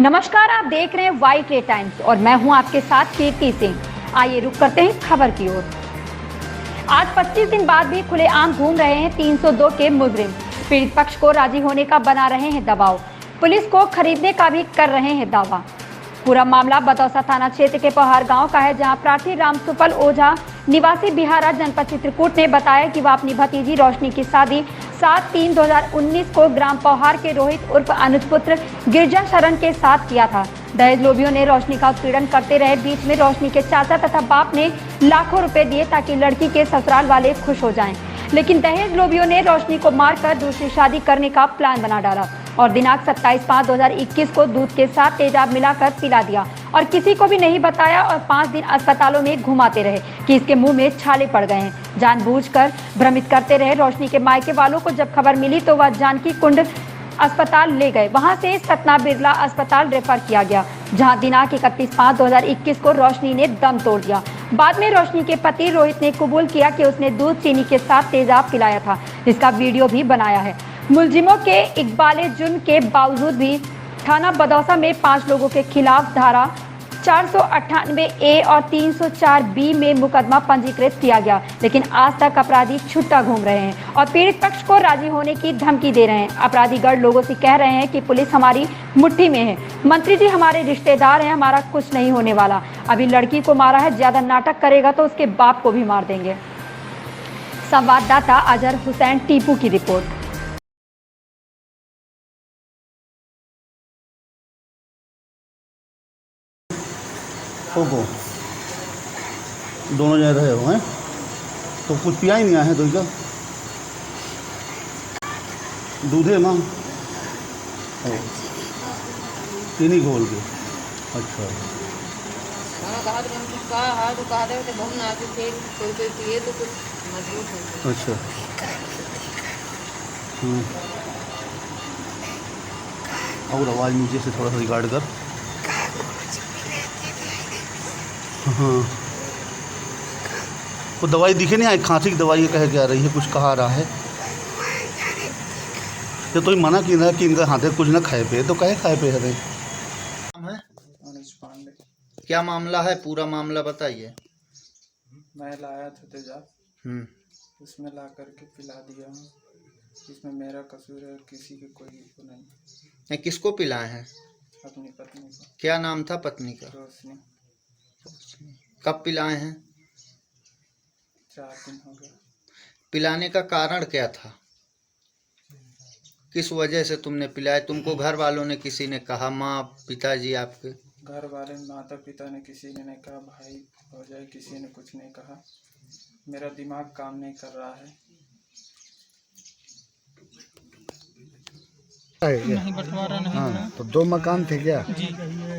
नमस्कार, आप देख रहे हैं वाइट रे टाइम्स और मैं हूं आपके साथ कीर्ति सिंह। आइए रुक करते हैं खबर की ओर। आज 25 दिन बाद भी खुलेआम घूम रहे हैं 302 के मुजरिम। पीड़ित पक्ष को राजी होने का बना रहे हैं दबाव, पुलिस को खरीदने का भी कर रहे हैं दावा। पूरा मामला बदौसा थाना क्षेत्र के पहाड़ गांव का है, जहां प्रार्थी रामसुफल ओझा निवासी बिहारा जनपद चित्रकूट ने बताया कि वह अपनी भतीजी रोशनी की शादी 7/3/2019 को ग्राम पौहार के रोहित उर्फ अनुज पुत्र गिरजा शरण के साथ किया था। दहेज लोभियों ने रोशनी का उत्पीड़न करते रहे। बीच में रोशनी के चाचा तथा बाप ने लाखों रुपए दिए ताकि लड़की के ससुराल वाले खुश हो जाएं, लेकिन दहेज लोभियों ने रोशनी को मारकर दूसरी शादी करने का प्लान बना डाला और दिनांक 27/5/2021 को दूध के साथ तेजाब मिलाकर पिला दिया और किसी को भी नहीं बताया और 5 दिन अस्पतालों में घुमाते रहे कि इसके मुंह में छाले पड़ गए हैं। जानबूझकर भ्रमित करते रहे। रोशनी के मायके वालों को जब खबर मिली तो वह जानकी कुंड अस्पताल ले गए। वहां से सतना बिरला अस्पताल रेफर किया गया, जहां दिनांक 31/5/2021 को रोशनी ने दम तोड़ दिया। बाद में रोशनी के पति रोहित ने कबूल किया कि उसने दूध चीनी के साथ तेजाब पिलाया था। इसका वीडियो भी बनाया है। मुलजिमों के इकबाले जुर्म के बावजूद भी थाना बदौसा में 5 लोगों के खिलाफ धारा 498A और 304B में मुकदमा पंजीकृत किया गया, लेकिन आज तक अपराधी छुट्टा घूम रहे हैं और पीड़ित पक्ष को राजी होने की धमकी दे रहे हैं। अपराधी गढ़ लोगों से कह रहे हैं कि पुलिस हमारी मुट्ठी में है, मंत्री जी हमारे रिश्तेदार हैं, हमारा कुछ नहीं होने वाला। अभी लड़की को मारा है, ज्यादा नाटक करेगा तो उसके बाप को भी मार देंगे। संवाददाता अजहर हुसैन टीपू की रिपोर्ट। ओहो, दोनों जगह रहे हुए हैं तो कुछ पिया ही नहीं आए हैं। दूध का दूध है माँ, चीनी घोल के। अच्छा अच्छा, और आवाज़ नीचे से थोड़ा सा रिकॉर्ड कर। हाँ, वो दवाई दिखे नहीं आई, खांसी की दवाई कह के आ रही है, कुछ कहा रहा है। तो ही मना की ना कि इनका हाथे कुछ ना खाए पे, तो कहे खाए पे है। क्या मामला है, पूरा मामला बताइए। मैं लाया था तेजाब, उसमें ला करके पिला दिया हूँ। इसमें मेरा कसूर है, किसी के कोई को नहीं। किसको पिलाए हैं? अपनी पत्नी को। क्या नाम था पत्नी का? रोशनी। कब पिलाए हैं? 4 दिन हो गया। पिलाने का कारण क्या था? किस वजह से तुमने पिलाया? तुमको घर वालों ने किसी ने कहा? माँ पिताजी आपके? घर वाले माता पिता ने किसी ने नहीं कहा, भाई हो जाए किसी ने कुछ नहीं कहा। मेरा दिमाग काम नहीं कर रहा है। नहीं बंटवारा नहीं था। तो 2 मकान थे क्या? जी।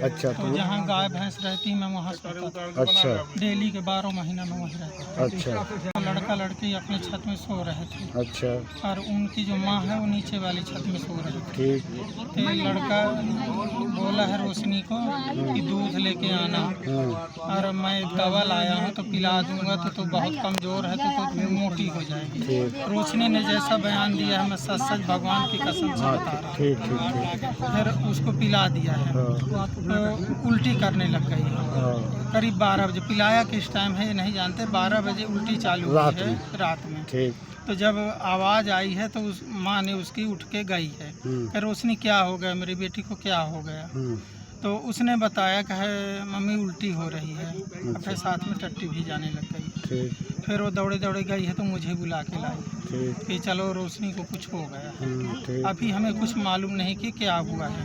अच्छा, तो जहाँ गाय भैंस रहती मैं वहाँ सोता था। अच्छा, डेली के 12 महीना में वहीं रहता। अच्छा, लड़का लड़की अपने छत में सो रहे थे। अच्छा, और उनकी जो माँ है वो नीचे वाली छत में सो रही थी। ठीक। तो लड़का बोला है रोशनी को कि दूध लेके आना, और मैं दवा लाया हूँ तो पिला दूंगा तो बहुत कमज़ोर है तो मोटी हो जाएगी। रोशनी ने जैसा बयान दिया है, मैं सच सच भगवान की कसम से बता रहा हूँ। ठीक ठीक ठीक। फिर उसको पिला दिया है तो उल्टी करने लग गई है। करीब 12 बजे पिलाया, किस टाइम है ये नहीं जानते, 12 बजे उल्टी चालू हुई है रात में। ठीक। तो जब आवाज़ आई है तो उस माँ ने उसकी उठ के गई है कि रोशनी क्या हो गया, मेरी बेटी को क्या हो गया। तो उसने बताया कि है मम्मी उल्टी हो रही है। फिर साथ में टट्टी भी जाने लग गई। फिर वो दौड़े दौड़े गई है तो मुझे बुला के लाई कि चलो रोशनी को कुछ हो गया। अभी हमें कुछ मालूम नहीं कि क्या हुआ है।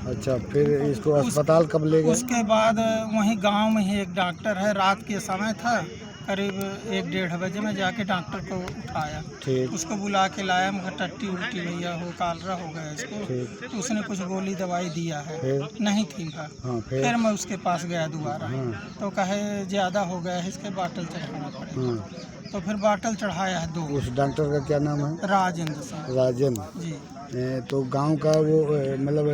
अच्छा, फिर इसको अस्पताल कब ले गए? उसके बाद वहीं गांव में ही एक डॉक्टर है, रात के समय था, करीब 1-1:30 बजे में जाके डॉक्टर को उठाया। उसको बुला के लाया, मगर टट्टी उल्टी भैया हो, कालरा हो गया इसको। तो उसने कुछ गोली दवाई दिया है, नहीं थी। फिर मैं उसके पास गया दोबारा, तो कहे ज़्यादा हो गया है, इसके बाटल चढ़ाना पड़ेगा। तो फिर बाटल चढ़ाया है 2। उस डॉक्टर का क्या नाम है? राजेंद्र सिंह। राजेंद्र जी। तो गांव का वो मतलब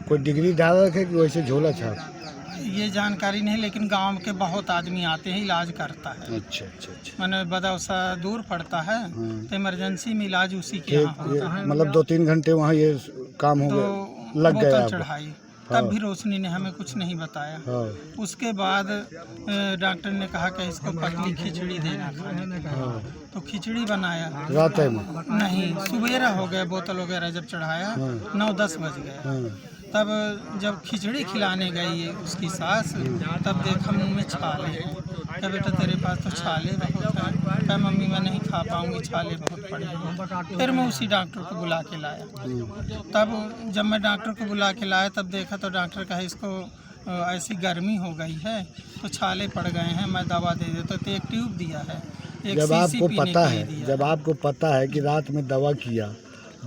कोई डिग्री डाल रखे कि वैसे झोला छाप? ये जानकारी नहीं, लेकिन गांव के बहुत आदमी आते हैं, इलाज करता है। अच्छा अच्छा अच्छा। मैंने बदौसा दूर पड़ता है तो इमरजेंसी में इलाज उसी के यहाँ होता है। मतलब 2-3 घंटे वहाँ ये काम हो गया, लग गया। चढ़ाई तब भी रोशनी ने हमें कुछ नहीं बताया। हाँ। उसके बाद डॉक्टर ने कहा कि इसको पतली खिचड़ी देना खाने को। हाँ। तो खिचड़ी बनाया। रात में नहीं, सुबेरा हो गया, बोतल वगैरह जब चढ़ाया 9-10 बज गए। हाँ। तब जब खिचड़ी खिलाने गई उसकी सास, तब देखा मुंह में छाले। क्या बेटा तेरे पास तो छाले बहुत है? क्या मम्मी मैं नहीं खा पाऊंगी, छाले बहुत पड़े हैं। फिर मैं उसी डॉक्टर को बुला के लाया। तब जब मैं डॉक्टर को बुला के लाया तब देखा तो डॉक्टर कहा इसको ऐसी गर्मी हो गई है तो छाले पड़ गए हैं, मैं दवा दे देता। तो एक ट्यूब दिया है, एक जब शीशी आपको पीने पता के लिए है, दिया। जब आपको पता है कि रात में दवा किया,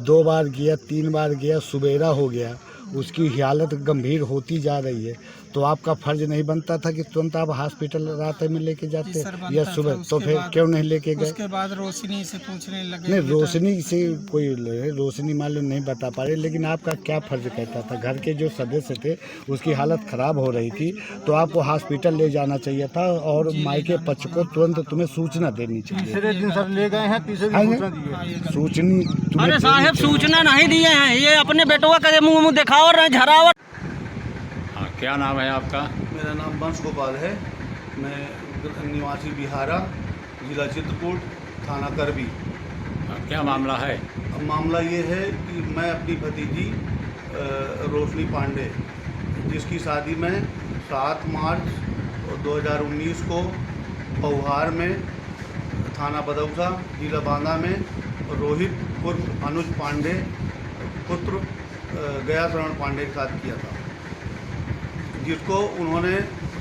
2 बार किया, 3 बार किया, सुबेरा हो गया, उसकी हालत गंभीर होती जा रही है, तो आपका फर्ज नहीं बनता था कि तुरंत आप हॉस्पिटल रात में लेके जाते जी सर, बनता या था। सुबह? तो उसके फिर बाद- क्यों नहीं लेके गए? उसके बाद रोशनी से पूछने लगे। नहीं, बेटा, रोशनी से कोई रोशनी मालूम नहीं बता पा रहे, लेकिन आपका क्या फर्ज कहता था? घर के जो सदस्य थे उसकी हालत खराब हो रही थी, तो आपको हॉस्पिटल ले जाना चाहिए था और मायके पक्ष को तुरंत तुम्हें सूचना देनी चाहिए। तीसरे दिन सर ले गए हैं, तीसरे दिन सूचना दी है। सूचना अरे साहब सूचना नहीं दिए हैं, ये अपने बेटों का कदे मुंह दिखाओ रहे झरावट। हाँ, क्या नाम है आपका? मेरा नाम वंश गोपाल है। मैं निवासी बिहारा, जिला चित्रकूट, थाना करबी। क्या मामला है? अब मामला ये है कि मैं अपनी भतीजी रोशनी पांडे, जिसकी शादी मैं 7 मार्च 2019 को पौहार में, थाना बदौसा, जिला बांदा में रोहित उर्फ अनुज पांडे पुत्र गया शरण पांडे के साथ किया था, जिसको उन्होंने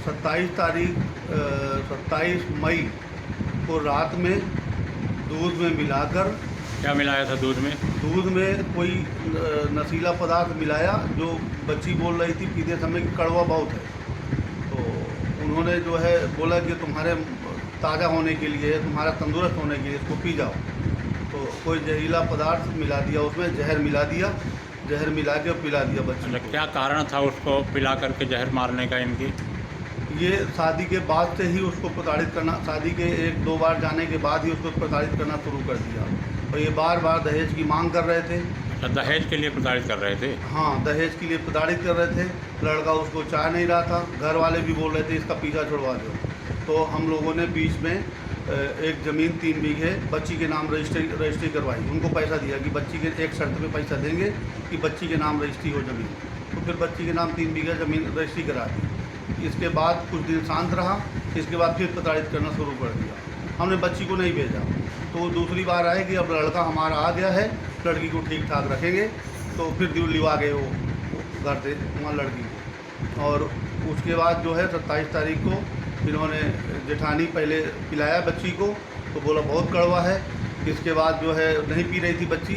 27 मई को रात में दूध में मिलाकर, क्या मिलाया था दूध में? दूध में कोई नशीला पदार्थ मिलाया, जो बच्ची बोल रही थी पीते समय कि कड़वा बहुत है। तो उन्होंने जो है बोला कि तुम्हारे ताज़ा होने के लिए, तुम्हारा तंदुरुस्त होने के लिए इसको पी जाओ। तो कोई जहरीला पदार्थ मिला दिया, उसमें जहर मिला दिया, जहर मिला के पिला दिया बच्चे अच्छा, को। क्या कारण था उसको पिला करके जहर मारने का इनकी? ये शादी के बाद से ही उसको प्रताड़ित करना, शादी के 1-2 बार जाने के बाद ही उसको प्रताड़ित करना शुरू कर दिया। और ये बार बार दहेज की मांग कर रहे थे। अच्छा, दहेज के लिए प्रताड़ित कर रहे थे? हाँ, दहेज के लिए प्रताड़ित कर रहे थे। लड़का उसको चाह नहीं रहा था, घर वाले भी बोल रहे थे इसका पीछा छुड़वा दो। तो हम लोगों ने बीच में एक ज़मीन 3 बीघे बच्ची के नाम रजिस्ट्री करवाई। उनको पैसा दिया कि बच्ची के एक शर्त पे पैसा देंगे कि बच्ची के नाम रजिस्ट्री हो ज़मीन। तो फिर बच्ची के नाम 3 बीघा ज़मीन रजिस्ट्री करा दी। इसके बाद कुछ दिन शांत रहा, इसके बाद फिर प्रताड़ित करना शुरू कर दिया। हमने बच्ची को नहीं भेजा, तो दूसरी बार आए कि अब लड़का हमारा आ गया है, लड़की को ठीक ठाक रखेंगे। तो फिर दिल्ली गए वो घर से वहाँ लड़की को। और उसके बाद जो है 27 तारीख को इन्होंने जेठानी पहले पिलाया बच्ची को, तो बोला बहुत कड़वा है। इसके बाद जो है नहीं पी रही थी बच्ची,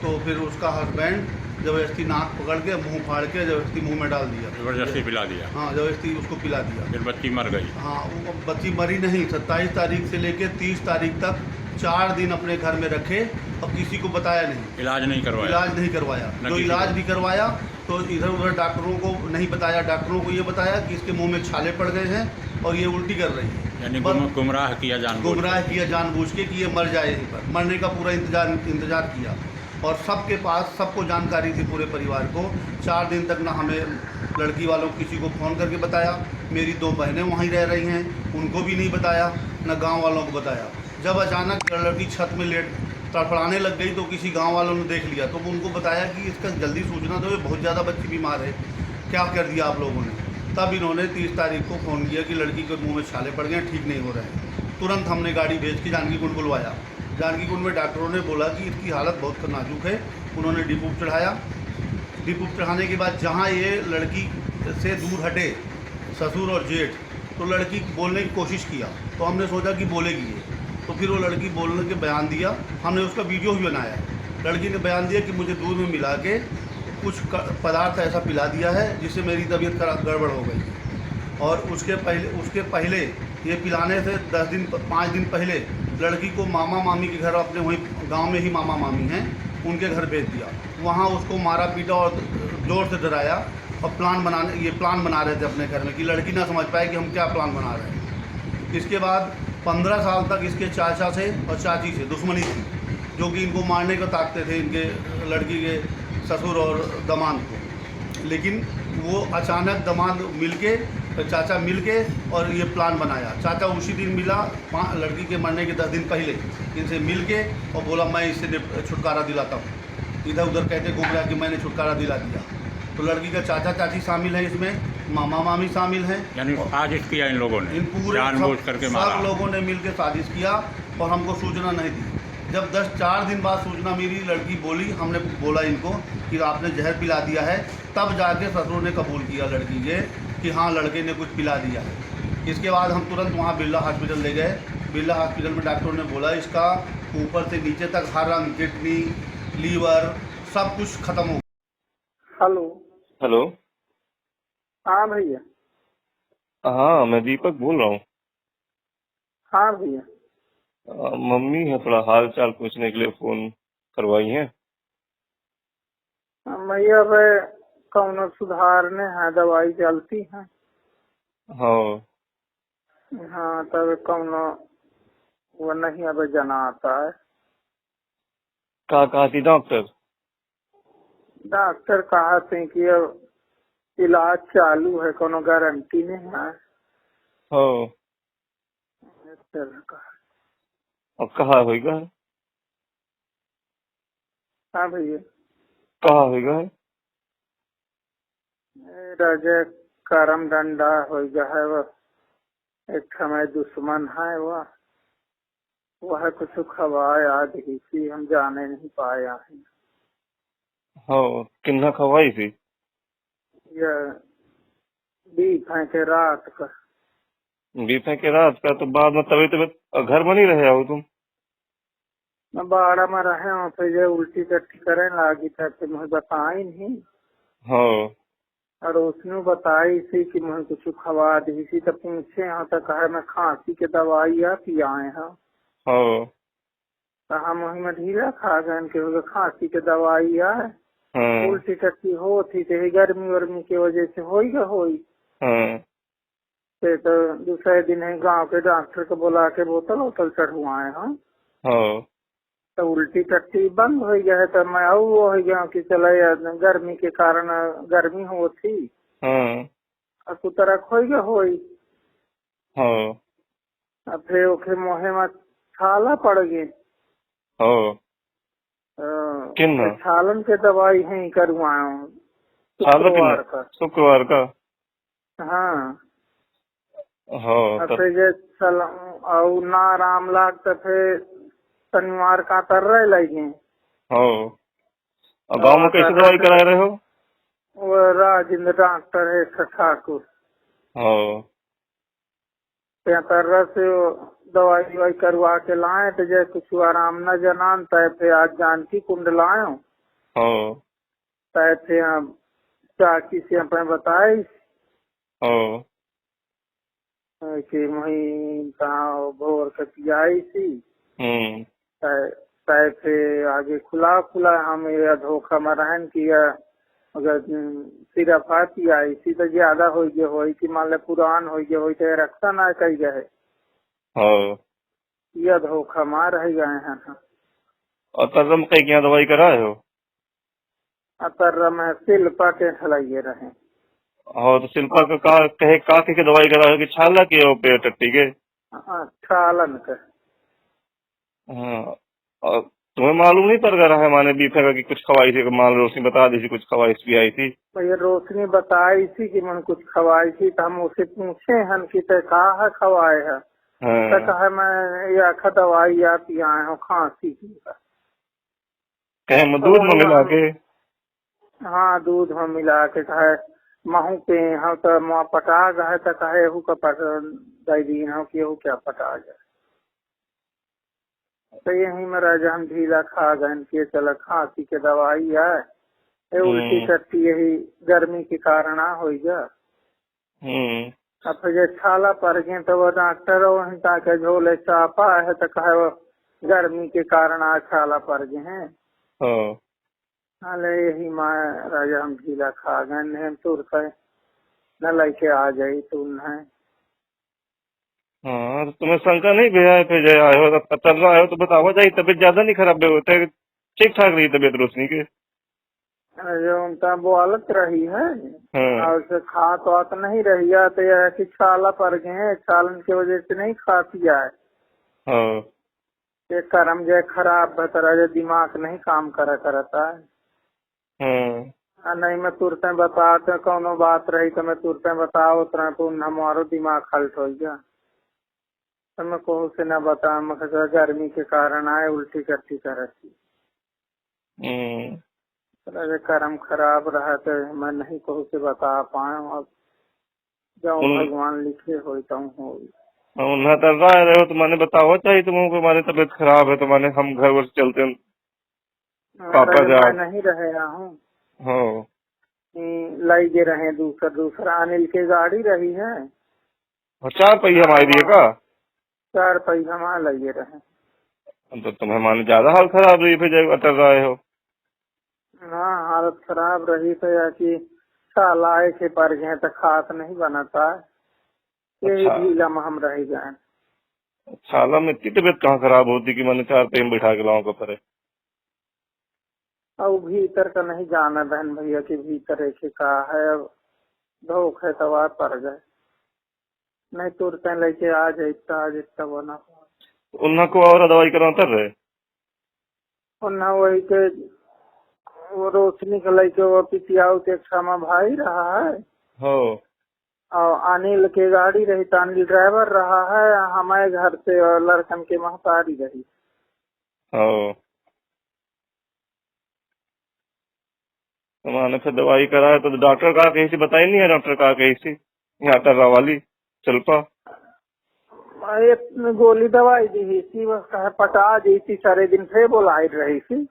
तो फिर उसका हस्बैंड ज़बरदस्ती नाक पकड़ के मुंह फाड़ के ज़बरदस्ती मुंह में डाल दिया, जबरदस्ती पिला दिया? हाँ, ज़बरदस्ती उसको पिला दिया। फिर बच्ची मर गई? हाँ, वो बच्ची मरी नहीं। 27 तारीख से लेकर 30 तारीख तक 4 दिन अपने घर में रखे और किसी को बताया नहीं, इलाज नहीं करवाया? इलाज नहीं करवाया। जो इलाज भी करवाया तो इधर उधर डॉक्टरों को नहीं बताया। डॉक्टरों को ये बताया कि इसके मुंह में छाले पड़ गए हैं और ये उल्टी कर रही है। यानी गुमराह किया जानबूझ के कि ये मर जाए यहीं पर। मरने का पूरा इंतजार किया और सबके पास, सबको जानकारी थी, पूरे परिवार को। 4 दिन तक ना हमें लड़की वालों किसी को फ़ोन करके बताया। मेरी 2 बहनें वहीं रह रही हैं, उनको भी नहीं बताया, ना गांव वालों को बताया। जब अचानक लड़की छत में लेट तड़फड़ाने लग गई तो किसी गांव वालों ने देख लिया, तो उनको बताया कि इसका जल्दी सूचना दो, ये बहुत ज़्यादा बच्ची बीमार है। क्या कर दिया आप लोगों ने? तब इन्होंने 30 तारीख को फ़ोन किया कि लड़की के मुँह में छाले पड़ गए, ठीक नहीं हो रहे हैं। तुरंत हमने गाड़ी भेज के जानकी कुंड बुलवाया। जानकी कुंड में डॉक्टरों ने बोला कि इसकी हालत बहुत नाजुक है। उन्होंने डिपो चढ़ाया। डिपो चढ़ाने के बाद जहाँ ये लड़की से दूर हटे, ससुर और जेठ, तो लड़की बोलने की कोशिश किया, तो हमने सोचा कि बोलेगी ये। तो फिर वो लड़की बोलने के बयान दिया। हमने उसका वीडियो भी बनाया। लड़की ने बयान दिया कि मुझे दूध में मिला के कुछ पदार्थ ऐसा पिला दिया है जिससे मेरी तबीयत गड़बड़ हो गई। और उसके पहले ये पिलाने से 5 दिन पहले लड़की को मामा मामी के घर, अपने वहीं गांव में ही मामा मामी हैं, उनके घर भेज दिया। वहाँ उसको मारा पीटा और जोर से डराया और प्लान बना रहे थे अपने घर में कि लड़की ना समझ पाए कि हम क्या प्लान बना रहे हैं। इसके बाद 15 साल तक इसके चाचा से और चाची से दुश्मनी थी, जो कि इनको मारने को ताकते थे, इनके लड़की के ससुर और दामाद को। लेकिन वो अचानक दामाद मिलके, चाचा मिलके और ये प्लान बनाया। चाचा उसी दिन मिला, लड़की के मरने के 10 दिन पहले इनसे मिलके और बोला मैं इससे छुटकारा दिलाता हूँ। इधर उधर कहते घूम रहा कि मैंने छुटकारा दिला दिया। तो लड़की का चाचा चाची शामिल है इसमें, मामा मामी शामिल हैं, यानी साजिश किया इन लोगों ने, इन पूरे जानबूझ करके मारा। सब लोगों ने मिलकर साजिश किया और हमको सूचना नहीं दी। जब 4 दिन बाद सूचना मिली, लड़की बोली, हमने बोला इनको कि आपने जहर पिला दिया है, तब जाके ससुर ने कबूल किया लड़की के कि हाँ लड़के ने कुछ पिला दिया है। इसके बाद हम तुरंत वहाँ बिरला हॉस्पिटल ले गए। बिरला हॉस्पिटल में डॉक्टर ने बोला इसका ऊपर से नीचे तक हर अंग, किडनी, लीवर सब कुछ खत्म हो। हेलो। हेलो। हाँ भैया। हाँ मैं दीपक बोल रहा हूँ। हाँ भैया। मम्मी है, थोड़ा हाल चाल पूछने के लिए फोन करवाई है। भैया अब कौनो सुधारने है, दवाई चलती है। हाँ। हाँ तब कौनो वो नहीं अब जना आता है। कहा थी डॉक्टर? डॉक्टर कहा थे कि अब इलाज चालू है, कोनो गारंटी नहीं है। हाँ। अब कहाँ होगा? हाँ भैया। कहाँ होगा? राजे करम डंडा हो गया है, वो एक हमारे दुश्मन है, वह कुछ खवाए आज ही हम जाने नहीं पाया है। हाँ किन्ना खवाई थी? ये बीफ है के रात का। बीफ है के रात का? तो बाद में तबीयत घर में नहीं रहे हो तुम? मैं बाड़ा में रहे हूँ, फिर ये उल्टी टट्टी करे लगी था कि मुझे बताई नहीं। हाँ। और उसने बताई थी कि मुझे कुछ खवा दी थी, तो पूछे यहाँ तक है मैं खांसी के दवाई या पियाए हैं। हाँ। तो हम वही में ढीला खा गए कि खांसी के दवाई है। हाँ। उल्टी टट्टी होती थी, गर्मी वर्मी की वजह से होई। हाँ। तो दूसरे दिन है गांव के डॉक्टर को बुला के बोतल चढ़वाए हम। हाँ। तो उल्टी टट्टी बंद हो गया है। तो मैं आऊ हो गया कि चले गर्मी के कारण गर्मी होती। हाँ। कुछ तरह खोई होई। हाँ। फिर ओके मोहे में छाला पड़ गई। हाँ। किन्ना? छालन के दवाई है करवाए शुक्रवार का। हाँ। हाँ। फिर ना आराम लाग तो फिर शनिवार का कर रहे लगे। हाँ। गाँव में कैसे दवाई करा रहे हो? वो राजेंद्र डॉक्टर है ठाकुर। हाँ। तरह से दवाई करवा के लाए, तो जैसे कुछ आराम न जनान तय फिर आज जानकी कुंड लाए। हाँ। तय फिर चाची से अपने बताई। हाँ। कि वही कहा भोर के पियाई थी। तय फिर आगे खुला हम ये धोखा में रहन किया। अगर सिर्फ पियाई थी तो ज्यादा हो कि मान ले पुरान हो तो रक्षा ना कही गए। हाँ। यह धोखा मार रह गए हैं। और तरम कई क्या दवाई कराए हो? अतर में शिल्पा के ठलाइए रहे। हाँ तो शिल्पा का कहे के दवाई कराए कि छाला के पे टट्टी के? छालन के। हाँ। और तुम्हें मालूम नहीं पड़ रहा है माने बीफे का कि कुछ खवाई थी? मान रोशनी बता दी थी कुछ खवाइश भी आई थी। ये रोशनी बताई थी कि मैंने कुछ खवाई थी, तो हम उसे पूछे हन कि ते कहा है खवाए है। तो कहा मैं यह दवाई या पियाए हो खांसी की। कहे में दूध में मिला के? हाँ दूध में मिला के कहे महू पे हम तो मुँह पटा गए, तो कहे का दे दी हो कि क्या पटा जाए। तो यही में राजा हम ढीला खा गए कि चल खांसी के दवाई है। उल्टी टट्टी यही गर्मी के कारण हो गया। अब फिर छाला पड़ गए तो वो डॉक्टर वहीं ताके झोले चापा है, तो कहे वो गर्मी के कारण आज छाला पड़ गए हैं। अरे यही माँ राजा हम ढीला खा गए तुर न लेके आ जाये तो उन्हें। हाँ तो तुम्हें शंका नहीं भैया फिर जय आए हो तब आए हो तो बताओ जाए तबीयत ज्यादा नहीं खराब होते? ठीक ठाक रही तबीयत रोशनी के? जो उनका बोलत रही है हाँ और उसे खा तो आत नहीं रही है, तो यह कि छाला पड़ गए हैं, छालन की वजह से नहीं खाती है। हाँ ये कर्म जो खराब बतरा, जो दिमाग नहीं काम करता है। हाँ नहीं मैं तुरते बताते कोनो बात रही तो मैं तुरते बताओ तरह तो हमारो दिमाग हल्ट हो गया। तो मैं कहूँ से न बता, मैं गर्मी के कारण आए उल्टी कट्टी करती। कर्म खराब रहा तो मैं नहीं कहूँ से बता पाए। अब जो भगवान लिखे हो तो हो। उन्हें तरदा रहे हो तो मैंने बताओ चाहिए तुमको, हमारी तबीयत खराब है तो मैंने हम घर वर चलते हैं पापा जा। मैं नहीं रहे हूँ, हाँ लाई गे रहे दूसरा अनिल की गाड़ी रही है, 4 पहिया हमारी दिए का 4 पैसा वहाँ लगे रहे। तो तुम्हें माने ज्यादा हाल खराब रही फिर जब अतर रहे हो। हाँ हालत खराब रही तो या कि साल आए के पर गए तो खात नहीं बनाता है, यही अच्छा। ढीला में हम रह गए। साला में इतनी तबीयत कहाँ खराब होती कि मैंने 4 पहिया में बिठा के लाऊं को परे। अब भीतर का नहीं जाना बहन भैया कि भीतर एक का है। अब धोखे तवा पर गए, नहीं तुरते लेके आ जाता बना उन्हें को और दवाई करवाता रहे। उन्ना वही के वो रोशनी के लेके वो पितियाऊ के क्षमा भाई रहा है हो और अनिल की गाड़ी रही तो अनिल ड्राइवर रहा है, हमारे घर से और लड़कन की महतारी रही। हो तो मैंने फिर दवाई कराया तो डॉक्टर कहा कहीं से बताई नहीं है, डॉक्टर कहा कहीं से यहाँ टर्रा वाली चलपा एक गोली दवाई दी थी, बस कहे पटा दी थी, सारे दिन फिर बुलाई रही थी।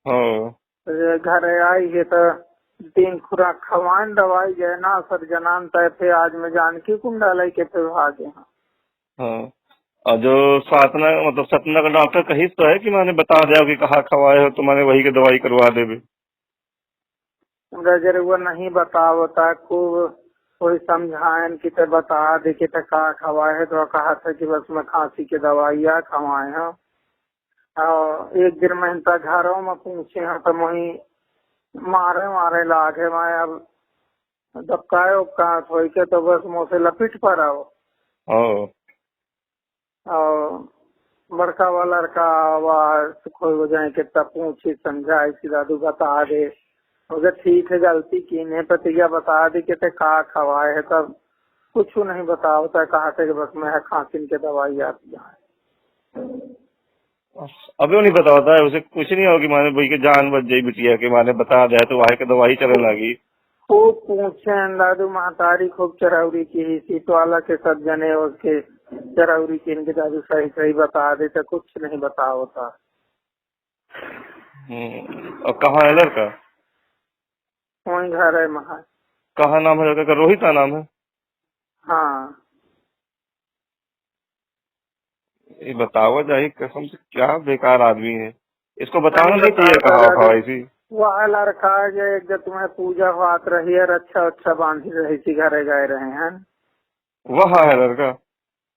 हाँ घर आई है तो 3 खुराक खवान दवाई जो है ना सर जनान तय फिर आज में जानकी कुंडा लई के फिर भागे। हाँ और जो सातना मतलब सतना का डॉक्टर कहीं तो है कि मैंने बता दिया कि कहाँ खवाए हो तो मैंने वही की दवाई करवा देवे। जरूर नहीं बतावता खूब कोई समझाएं कि ते बता दे कि ते का खवाए है, तो कहा था कि बस मैं खांसी की दवाइया खवाए हैं। और एक दिन मैं इनका घरों में पूछे हैं तो वही मारे लागे मैं अब दबकाए उपका थोड़ी के तो बस मुँह से लपीट पर आओ। और बड़का वाला लड़का आवाज खोई हो जाए कि तब पूछी समझाए कि दादू बता दे, अगर ठीक है गलती की नहीं पतिया बता दी कि ते का खवाए है, तब कुछ नहीं बताओ कहा था कि बस मैं खांसी की दवाई आती है। अभी नहीं पता होता है उसे कुछ नहीं होगी, माने भाई के जान बच जाई बिटिया के माने बता दिया तो वहाँ के दवाई चलने लगी। खूब पूछे दादू महतारी खूब चरौरी की ही सीट वाला के सब जने उसके चरौरी की इनके दादू सही सही बता दे तो कुछ नहीं बता होता। और कहाँ है लड़का? वही घर है महा। कहाँ नाम है लड़का का? रोहित का नाम है। हाँ ये बताओ जाए कसम से क्या बेकार आदमी है, इसको बताना नहीं चाहिए कहा खवाई थी। वह लड़का जो एक तुम्हें पूजा बात रही है अच्छा बांधी रही थी घरे गए रहे हैं, वह है लड़का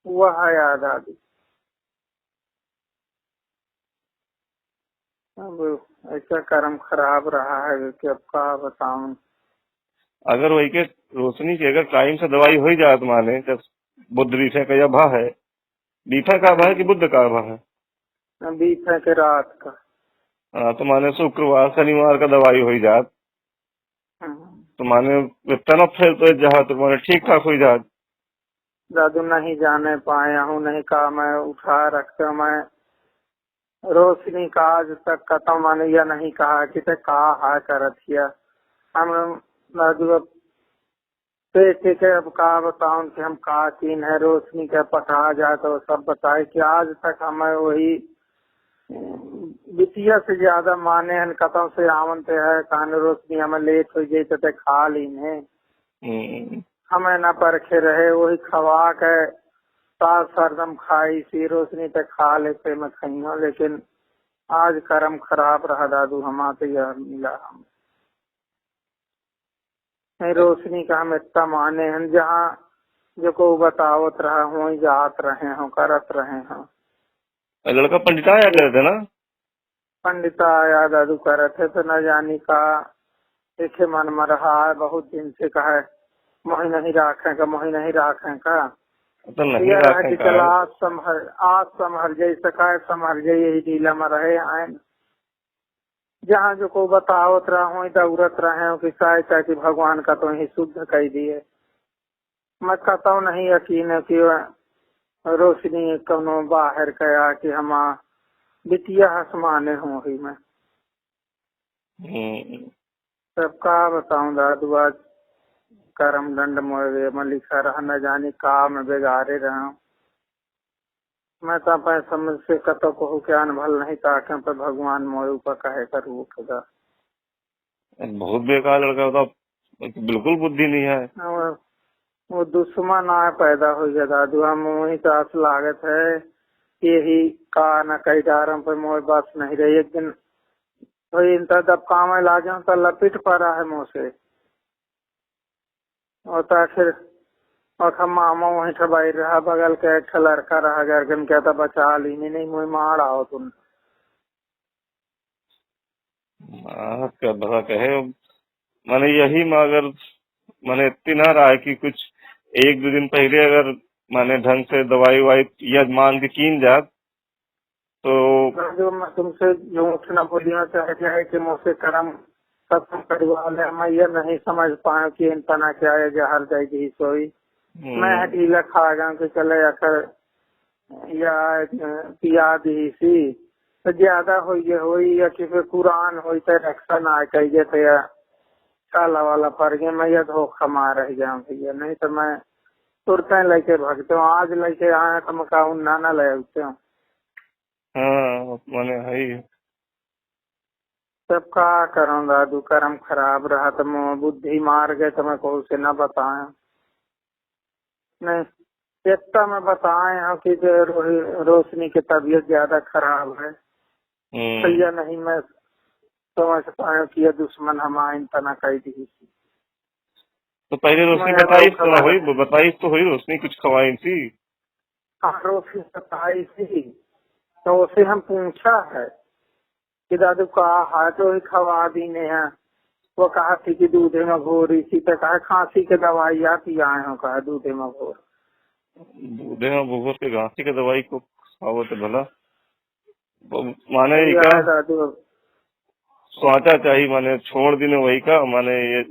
वह याद आ गई। अब ऐसा कर्म खराब रहा है कि अब क्या बताऊं। अगर वही के रोशनी की अगर टाइम से दवाई हो ही जाए तो माने जब बुद्ध बीफे का यह भा है, बीफे का भा है कि बुद्ध का भा है? बीफे के रात का। हाँ तो माने शुक्रवार शनिवार का दवाई हो ही जात तो माने इतना फिर तो जहाँ तो माने ठीक ठाक हो जात। दादू नहीं जाने पाया हूँ, नहीं कहा मैं उठा रखता, मैं रोशनी का आज तक खत्म माने या नहीं कहा कि ते कहा करथिया हम दादू पैसे के अब का बताऊं कि हम का चीन है रोशनी के पटा जाए तो सब बताए कि आज तक हमें वही बिटिया से ज्यादा माने हैं कतम से आवंत है कहानी रोशनी हमें लेट हो जाए तो खा लीने हमें न परखे रहे वही खवा के सास सरदम खाई सी रोशनी पे खा लेते मैं खाइयो, लेकिन आज कर्म खराब रहा दादू हमारे यह मिला हम नहीं रोशनी का हम इतना माने हैं जहाँ जो को बतावत रहा हूँ जात रहे हों करत रहे हों। लड़का पंडिता आया करते ना, पंडिता आया दादू करत है तो न जानी का देखे मन में रहा है बहुत दिन से, कहा मोही नहीं रखेगा मोही नहीं रखेगा। तो नहीं यह है कि रखेगा चल आज संभल जाई सका संभल जाई, यही ढीला में रहे आए। जहाँ जो को बतावत रहो दौड़त रहे कि चाहे कि भगवान का तो ही शुद्ध कह दिए। मैं कहता हूँ नहीं यकीन है कि रोशनी कौनो बाहर कया कि हम बिटिया हसमाने हूँ ही मैं सबका बताऊँ दादू। आज करम दंड मोरे में लिखा रहा न जाने का मैं बेगारे रहा। मैं तो अपने समझ से कतो कहूँ क्या भल नहीं ताके पर भगवान मोरे ऊपर कहे कर उठेगा। बहुत बेकार लड़का होता, बिल्कुल बुद्धि नहीं है। वो दुश्मन आए पैदा हो गया दादू। हम वही तो आस लागत है कि यही का न कई डारम पर मोर बस नहीं रही। एक दिन वही जब काम लागे तो लपिट पड़ा है मुँह से और तो फिर और मामा वही ठबाई रहा बगल के एक लड़का रहा गर्गन क्या था बचा ली नहीं मुझे मार आओ तुम। क्या बता कहे मैंने यही मगर मैंने इतना रहा है कि कुछ एक दो दिन पहले अगर मैंने ढंग से दवाई वाई या मान के कीन जात तो जो मैं तुमसे झूठ न बोलिया चाहे कि मुझसे कर्म खत्म करवा ले। मैं ये नहीं समझ पाया कि इन तना क्या है जहर जाएगी सोई। मैं ढीला खा गया कि चले अखर या पिया दी सी तो ज्यादा हुई या कि फिर कुरान हुई तो रक्षा आ कही थे या काला वाला फर गया। मैं ये धोखा मार रह गया भैया, नहीं तो मैं तुरंत लेके भागते हूँ। आज लेके आया तो मैं कहूँ ना ले हूँ। हाँ मैंने है सब का करूँ दादू कर्म खराब रहा तो मैं बुद्धि मार गए तो मैं कहूँ से न बताया नहीं। इतना मैं बताए हूँ कि रोशनी की तबीयत ज्यादा खराब है भैया, नहीं मैं समझ पाया कि ये दुश्मन हमारे तना कही दी। तो पहले रोशनी बताई तो हुई रोशनी कुछ खवाई थी। हाँ रोशनी बताई थी तो उसे हम पूछा है कि दादू कहा है तो ही खवा दी ने है। वो कहा थी कि दूधे में घोर इसी पे कहा खांसी के दवाई या पियाए हो कहा दूधे में घोर। दूधे में भूगोर के घांसी के दवाई को खाओ तो भला माने क्या दादू सोचा चाहिए माने छोड़ देने वही का माने ये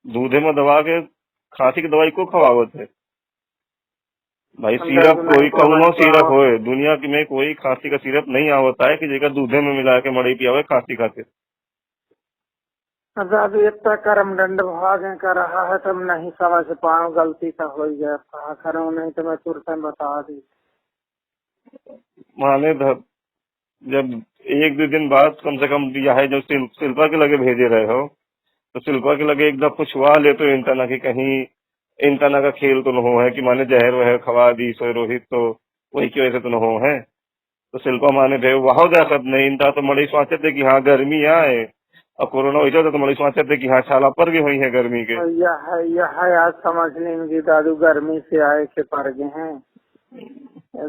दूधे में दबा के खांसी की दवाई को खवावत है भाई। सिरप कोई कौनो सिरप हो दुनिया की में कोई खांसी का सिरप नहीं आवता है कि जेका दूधे में मिला के मड़ई पियावे खांसी खाते। दादू इतना कर्म दंड भाग कर रहा है तुम नहीं समझ पाओ गलती का हो गया कहा करो नहीं तो मैं तुरंत बता दी। माने जब एक दो दिन बाद कम से कम यह जो शिल्पा के लगे भेजे रहे हो तो शिल्पा के लगे एक दफा पूछवा ले तो इन तना की कहीं इन तना का खेल तो न हो है कि माने जहर वहर खवा दी सो रोहित तो वही की वजह से तो न हो है। तो शिल्पा माने भे वहां जा सब नहीं इनता तो मड़ी सोचे थे कि हाँ गर्मी आए और कोरोना हो जाता तो मड़ी सोचे थे कि हाँ छाला पर गई हुई है गर्मी के। यह आज समझ लेंगे दादू गर्मी से आए के पर गए हैं।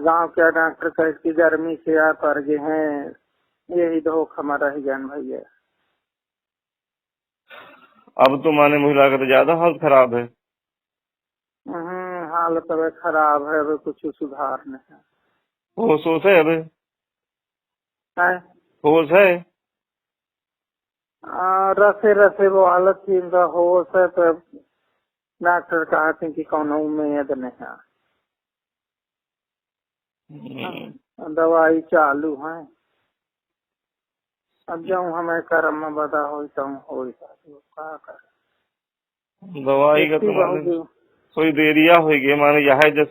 गांव के डॉक्टर कह की गर्मी से आए पर गए हैं। यही धोखा में रह गया भैया। अब तो माने महिला का तो ज्यादा हालत खराब है। हालत अब खराब है, अब कुछ सुधार नहीं है। होश है अब होश है रसे रसे वो हालत थी इनका होश है तो डॉक्टर कहते कि कौन उम्मीद नहीं है। दवाई चालू है अब जाऊँ हमें कर्म में बता हो क्या कर दवाई का तो कोई देरिया होगी माने यह जस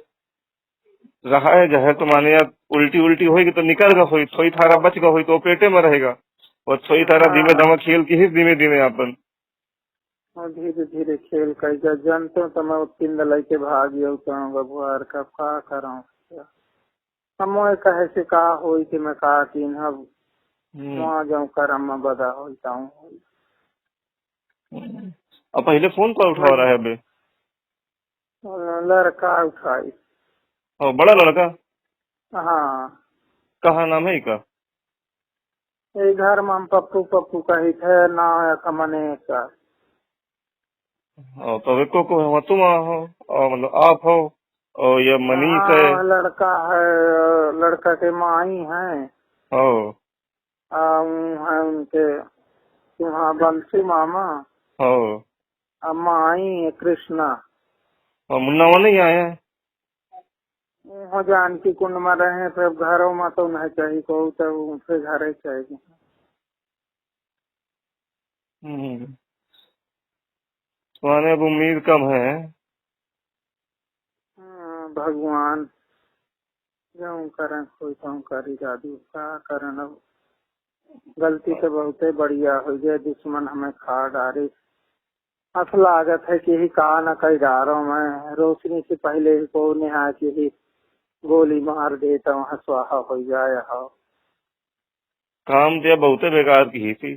रहा है जहर तो माने या उल्टी होगी तो निकल गा होई थोड़ी थारा बच गा होई तो पेटे में रहेगा और थोड़ी थारा धीमे धीमे खेल की ही धीमे धीमे अपन धीरे धीरे खेल कर जनते तो मैं तीन लेके भागी बबुआर का करूँ हम कहे से कहा हो कि मैं कहा तीन अब वहाँ जाऊँ कर्म में बदा हो जाऊँ। अब पहले फोन पर उठा रहा है अभी लड़का उठाई और बड़ा लड़का हाँ कहा नाम है का ये घर में हम पप्पू का ही थे ना कमने का और तो को तुम हो और मतलब आप हो और ये मनीष है। हाँ, लड़का है, लड़का के माई है हो है उनके वहाँ बंसी मामा हो और माई है कृष्णा। और मुन्ना वो नहीं आया है? वहाँ जानकी कुंड में रहे फिर घरों में तो नहीं चाहिए को तो उनसे घर ही चाहिए। तुम्हारे अब उम्मीद कम है। भगवान जो करें कोई तो करी जादू क्या करें। अब गलती तो बहुत बढ़िया हो गई, दुश्मन हमें खा डाली। असल लागत है कि ही कहा न कही डारों में रोशनी से पहले ही को निहा की ही गोली मार देता वहाँ स्वाहा हो जाए। हो काम दिया बहुत बेकार की ही थी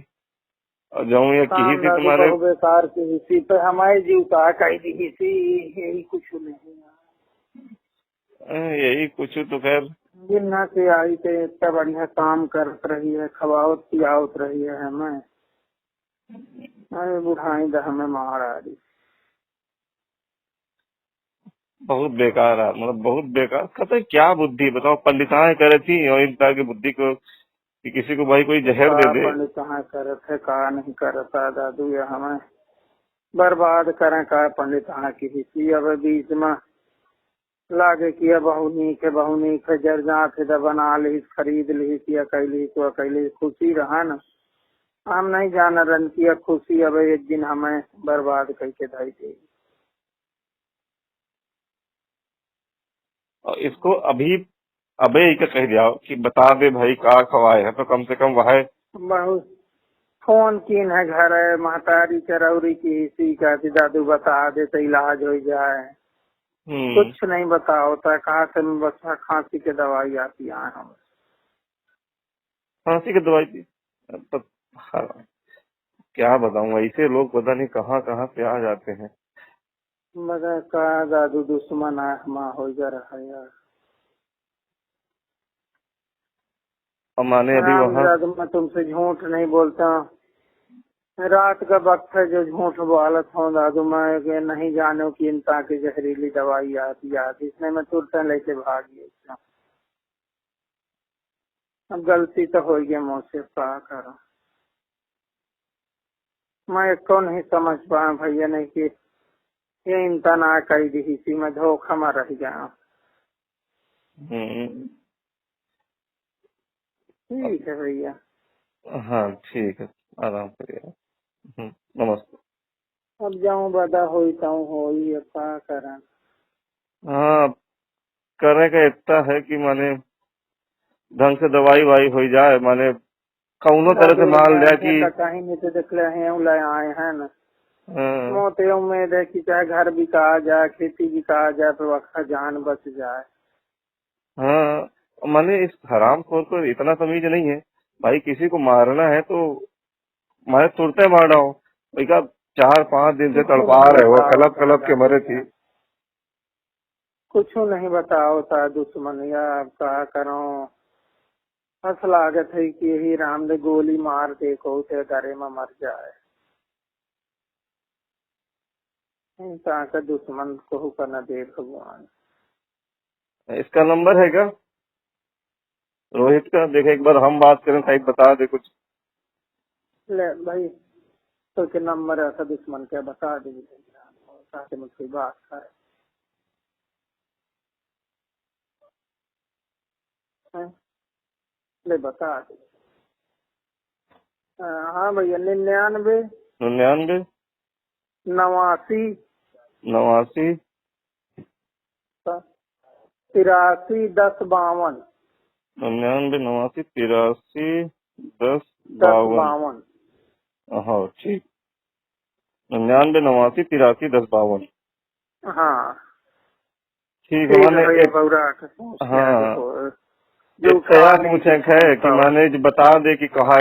और जाऊँ ये की ही थी तुम्हारे। बहुत बेकार की हिस्सी पे हमारे जीव का कही दी हिस्सी यही कुछ नहीं। यही कुछ तो खैर जिन्ना से आई थे इतना बढ़िया काम करत रही है, खवावत पियावत रही है हमें। अरे बुढ़ाई द हमें मार आ रही। बहुत बेकार है, मतलब बहुत बेकार। कहते क्या बुद्धि बताओ, पंडिताएं करे थी और इनका की बुद्धि को कि किसी को भाई कोई जहर दे दे। पंडित कहाँ करत है कहा नहीं करता दादू, ये हमें बर्बाद करें का पंडित की हिस्सी। अब बीच में लागे किया बहुनी के जर जात है बना ली खरीद ली किया कैली तो अकेली खुशी रहा न। हम नहीं जाना रन किया खुशी अब एक दिन हमें बर्बाद करके धाई देगी। और इसको अभी अबे ही कह दिया कि बता दे भाई का खवाए है, तो कम से कम वह बहुत फोन कीन है घर है महतारी चरौरी की हिस्सी का दादू बता दे तो इलाज हो जाए। कुछ नहीं बताओ तो कहा से बस खांसी की दवाई आती है। हम खांसी की दवाई थी तो क्या बताऊं, ऐसे लोग पता नहीं कहाँ कहाँ से आ जाते हैं। मगर कहा दादू दुश्मन है हमा हो जा रहा है यार। माने अभी वहाँ दादू मैं तुमसे झूठ नहीं बोलता, रात का वक्त है जो झूठ बोलत हूँ दादू। मैं नहीं जानो कि इनता की जहरीली दवाई आती आती इसने मैं तुरंत लेके भाग गया। अब गलती तो हो गई मुझसे, क्या करो। मैं इसको नहीं समझ पाया भैया नहीं कि ये इनता ना कही दी इसी में धोखा में रह गया। ठीक है भैया। हाँ ठीक है, आराम करिए। नमस्ते। अब जाऊँ बदा हुई तो हो क्या करें। हाँ करने का इतना है कि माने ढंग से दवाई वाई हो जाए, माने कौनो तरह से मान लिया कि कहीं नहीं तो देख ले आए हैं न। मोते उम्मीद है कि चाहे घर बिका जाए खेती बिका जाए तो वक्त जान बच जाए। हाँ माने इस हराम खोर को इतना तमीज नहीं है भाई, किसी को मारना है तो मारे तुरते मार रहा हूँ भाई का 4-5 दिन से तड़पा रहे हो, कलप कलप के मरे थी। कुछ नहीं बताओ था दुश्मन या क्या करो। असल लागत है कि यही राम ने गोली मार देखो उसे गरे में मर जाए। इंसान का दुश्मन को करना दे भगवान। इसका नंबर है क्या रोहित का? देखे एक बार हम बात करें, साइड बता दे कुछ। ले भाई तो के नंबर ऐसा दुश्मन क्या बता दे ताकि मुझसे बात करे। ले बता दे। हाँ भैया 99 99 89 89 83 10 52 99 89 83 10 52। 52। हाँ ठीक, 99 89 83 10 52। हाँ ठीक है। मैंने एक हाँ जो पूछे है कि माने बता दे कि कहा